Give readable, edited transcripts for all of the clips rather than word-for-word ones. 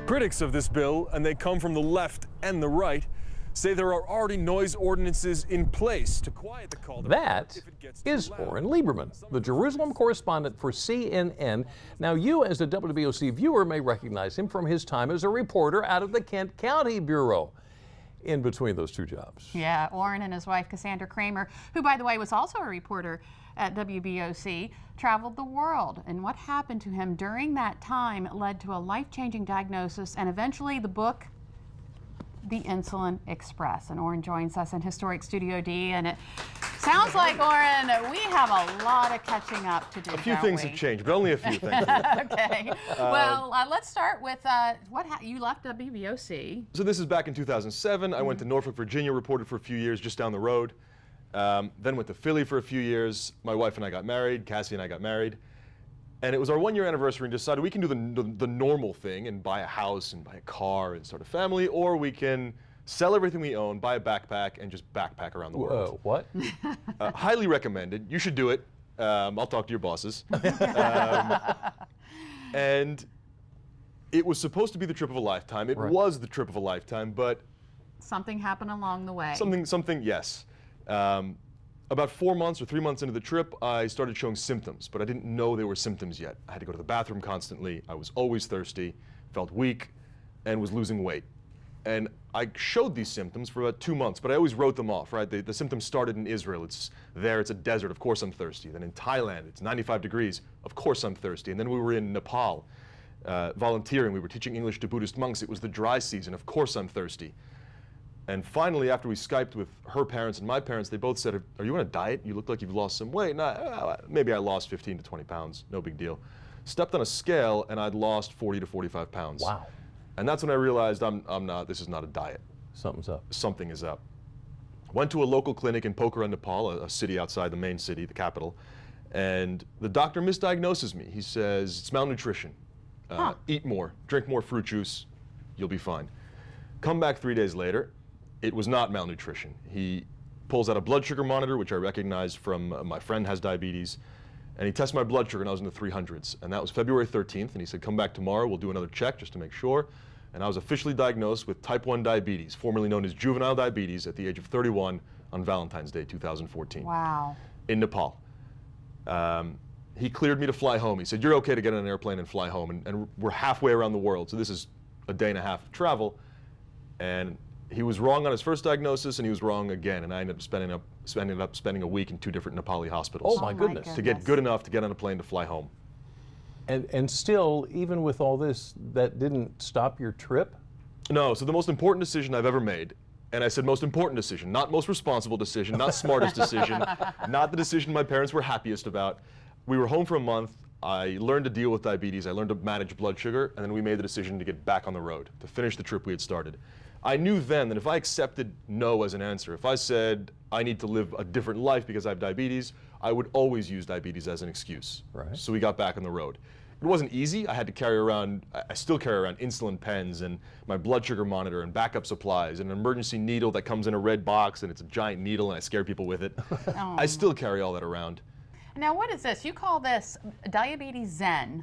Critics of this bill, and they come from the left and the right, say there are already noise ordinances in place to quiet the call. That is Oren Liebermann, the Jerusalem correspondent for CNN. Now, you as a WBOC viewer may recognize him from his time as a reporter out of the Kent County Bureau. In between those two jobs. Yeah, Oren and his wife Cassandra Kramer, who by the way was also a reporter at WBOC, traveled the world. And what happened to him during that time led to a life-changing diagnosis and eventually the book, The Insulin Express. And Oren joins us in historic Studio D, and it sounds like, Oren, we have a lot of catching up to do. A few things have changed, but only a few things. Okay. Well, let's start with you left WBOC. So this is back in 2007. I went to Norfolk, Virginia, reported for a few years just down the road. Then went to Philly for a few years. My wife and I got married. Cassie and I got married. And it was our one-year anniversary and decided we can do the normal thing and buy a house and buy a car and start a family, or we can sell everything we own, buy a backpack, and just backpack around the world. What? Highly recommended. You should do it. I'll talk to your bosses. And it was supposed to be the trip of a lifetime. It was the trip of a lifetime, but something happened along the way. Something, yes. About 4 months or 3 months into the trip, I started showing symptoms, but I didn't know they were symptoms yet. I had to go to the bathroom constantly. I was always thirsty, felt weak, and was losing weight. And I showed these symptoms for about 2 months, but I always wrote them off, right? The symptoms started in Israel. It's a desert. Of course I'm thirsty. Then in Thailand, it's 95 degrees. Of course I'm thirsty. And then we were in Nepal volunteering. We were teaching English to Buddhist monks. It was the dry season. Of course I'm thirsty. And finally, after we Skyped with her parents and my parents, they both said, "Are you on a diet? You look like you've lost some weight." Maybe I lost 15 to 20 pounds. No big deal. Stepped on a scale, and I'd lost 40 to 45 pounds. Wow. And that's when I realized this is not a diet. Something's up. Something is up. Went to a local clinic in Pokhara, Nepal, a city outside the main city, the capital, and the doctor misdiagnoses me. He says, it's malnutrition. Eat more, drink more fruit juice, you'll be fine. Come back 3 days later, it was not malnutrition. He pulls out a blood sugar monitor, which I recognized from my friend has diabetes, and he tests my blood sugar, and I was in the 300s. And that was February 13th, and he said, come back tomorrow, we'll do another check just to make sure. And I was officially diagnosed with type 1 diabetes, formerly known as juvenile diabetes, at the age of 31 on Valentine's Day 2014. Wow. In Nepal. He cleared me to fly home. He said, you're okay to get on an airplane and fly home. And we're halfway around the world, so this is a day and a half of travel. And he was wrong on his first diagnosis, and he was wrong again. And I ended up spending a week in 2 different Nepali hospitals. Oh my goodness. To get good enough to get on a plane to fly home. And still, even with all this, that didn't stop your trip? No, so the most important decision I've ever made, and I said most important decision, not most responsible decision, not smartest decision, not the decision my parents were happiest about. We were home for a month. I learned to deal with diabetes. I learned to manage blood sugar, and then we made the decision to get back on the road, to finish the trip we had started. I knew then that if I accepted no as an answer, if I said I need to live a different life because I have diabetes, I would always use diabetes as an excuse. Right. So we got back on the road. It wasn't easy. I had to carry around, I still carry around insulin pens and my blood sugar monitor and backup supplies and an emergency needle that comes in a red box, and it's a giant needle, and I scare people with it. Oh. I still carry all that around. Now what is this? You call this diabetes zen.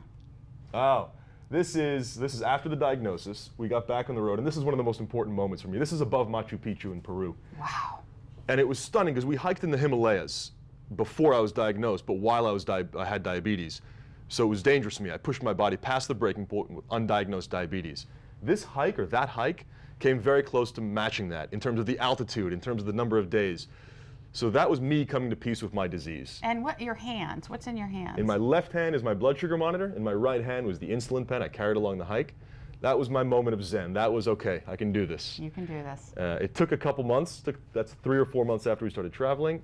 Oh. This is after the diagnosis. We got back on the road, and this is one of the most important moments for me. This is above Machu Picchu in Peru. Wow. And it was stunning because we hiked in the Himalayas before I was diagnosed, but while I had diabetes. So it was dangerous to me. I pushed my body past the breaking point with undiagnosed diabetes. This hike, or that hike, came very close to matching that in terms of the altitude, in terms of the number of days. So that was me coming to peace with my disease. And your hands? What's in your hands? In my left hand is my blood sugar monitor. In my right hand was the insulin pen I carried along the hike. That was my moment of zen. That was, okay, I can do this. You can do this. It took a couple months. That's 3 or 4 months after we started traveling.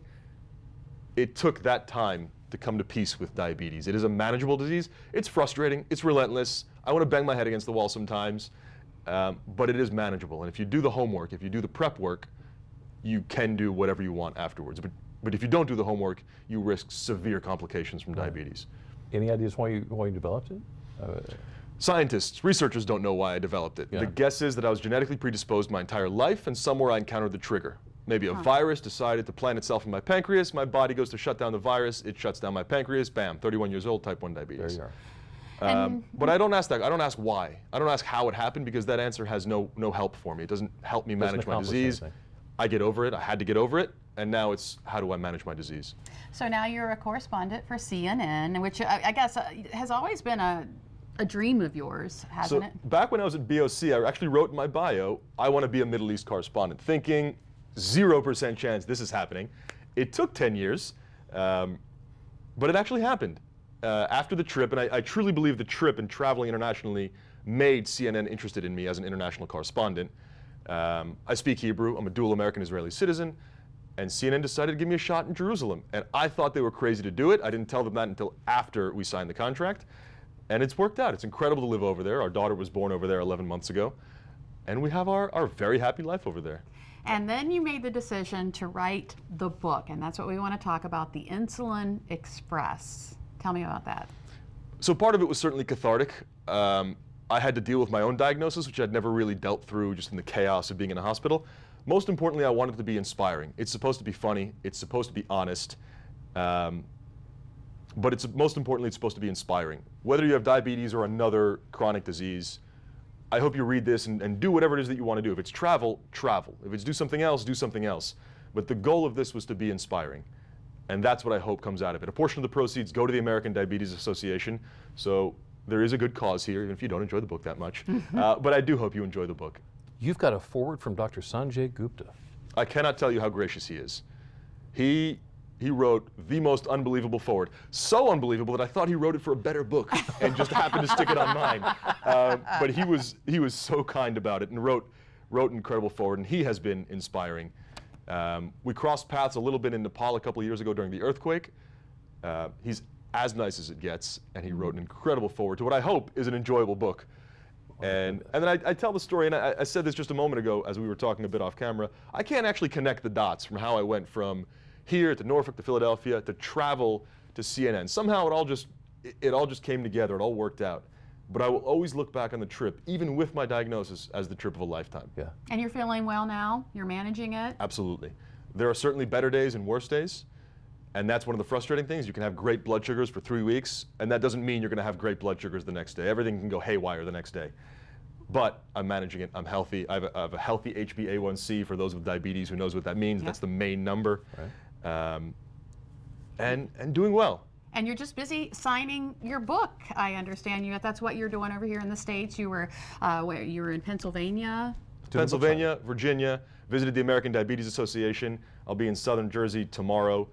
It took that time to come to peace with diabetes. It is a manageable disease. It's frustrating. It's relentless. I want to bang my head against the wall sometimes, but it is manageable. And if you do the homework, if you do the prep work, you can do whatever you want afterwards. But if you don't do the homework, you risk severe complications from diabetes. Any ideas why you developed it? Scientists, researchers don't know why I developed it. Yeah. The guess is that I was genetically predisposed my entire life, and somewhere I encountered the trigger. Maybe a virus decided to plant itself in my pancreas, my body goes to shut down the virus, it shuts down my pancreas, bam, 31 years old, type 1 diabetes. There you are. But I don't ask that. I don't ask why. I don't ask how it happened, because that answer has no help for me. It doesn't help me manage my disease. I get over it. I had to get over it. And now it's, how do I manage my disease? So now you're a correspondent for CNN, which I guess has always been a dream of yours, hasn't it? Back when I was at BOC, I actually wrote in my bio, I want to be a Middle East correspondent, thinking 0% chance this is happening. It took 10 years, but it actually happened. After the trip, and I truly believe the trip and traveling internationally made CNN interested in me as an international correspondent. I speak Hebrew. I'm a dual American-Israeli citizen. And CNN decided to give me a shot in Jerusalem. And I thought they were crazy to do it. I didn't tell them that until after we signed the contract. And it's worked out. It's incredible to live over there. Our daughter was born over there 11 months ago. And we have our very happy life over there. And then you made the decision to write the book. And that's what we want to talk about, the Insulin Express. Tell me about that. So part of it was certainly cathartic. I had to deal with my own diagnosis, which I'd never really dealt through just in the chaos of being in a hospital. Most importantly, I wanted it to be inspiring. It's supposed to be funny. It's supposed to be honest. But most importantly, it's supposed to be inspiring. Whether you have diabetes or another chronic disease, I hope you read this and do whatever it is that you want to do. If it's travel, travel. If it's do something else, do something else. But the goal of this was to be inspiring. And that's what I hope comes out of it. A portion of the proceeds go to the American Diabetes Association. So there is a good cause here, even if you don't enjoy the book that much. But I do hope you enjoy the book. You've got a foreword from Dr. Sanjay Gupta. I cannot tell you how gracious he is. He wrote the most unbelievable foreword. So unbelievable that I thought he wrote it for a better book and just happened to stick it on mine. But he was so kind about it and wrote an incredible foreword, and he has been inspiring. We crossed paths a little bit in Nepal a couple of years ago during the earthquake. He's as nice as it gets, and he wrote an incredible foreword to what I hope is an enjoyable book. And then I tell the story, and I said this just a moment ago as we were talking a bit off camera. I can't actually connect the dots from how I went from here to Norfolk to Philadelphia to travel to CNN. Somehow it all just came together. It all worked out. But I will always look back on the trip, even with my diagnosis, as the trip of a lifetime. Yeah. And you're feeling well now? You're managing it? Absolutely. There are certainly better days and worse days. And that's one of the frustrating things. You can have great blood sugars for 3 weeks, and that doesn't mean you're going to have great blood sugars the next day. Everything can go haywire the next day. But I'm managing it. I'm healthy. I have a healthy HbA1c for those with diabetes who knows what that means. Yeah. That's the main number. Right. And doing well. And you're just busy signing your book. I understand you. That's what you're doing over here in the States. You were in Pennsylvania. Pennsylvania, Virginia. Visited the American Diabetes Association. I'll be in Southern Jersey tomorrow.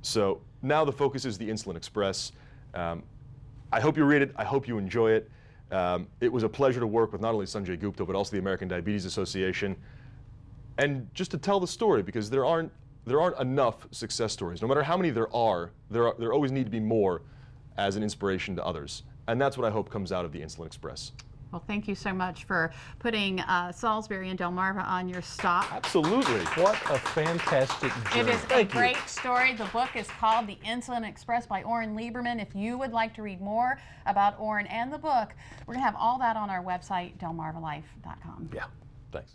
So now the focus is the Insulin Express. I hope you read it. I hope you enjoy it. It was a pleasure to work with not only Sanjay Gupta, but also the American Diabetes Association. And just to tell the story, because there aren't enough success stories. No matter how many there always need to be more as an inspiration to others. And that's what I hope comes out of the Insulin Express. Well, thank you so much for putting Salisbury and Delmarva on your stop. Absolutely. What a fantastic journey. It is a great story. The book is called The Insulin Express by Oren Liebermann. If you would like to read more about Oren and the book, we're going to have all that on our website, delmarvalife.com. Yeah, thanks.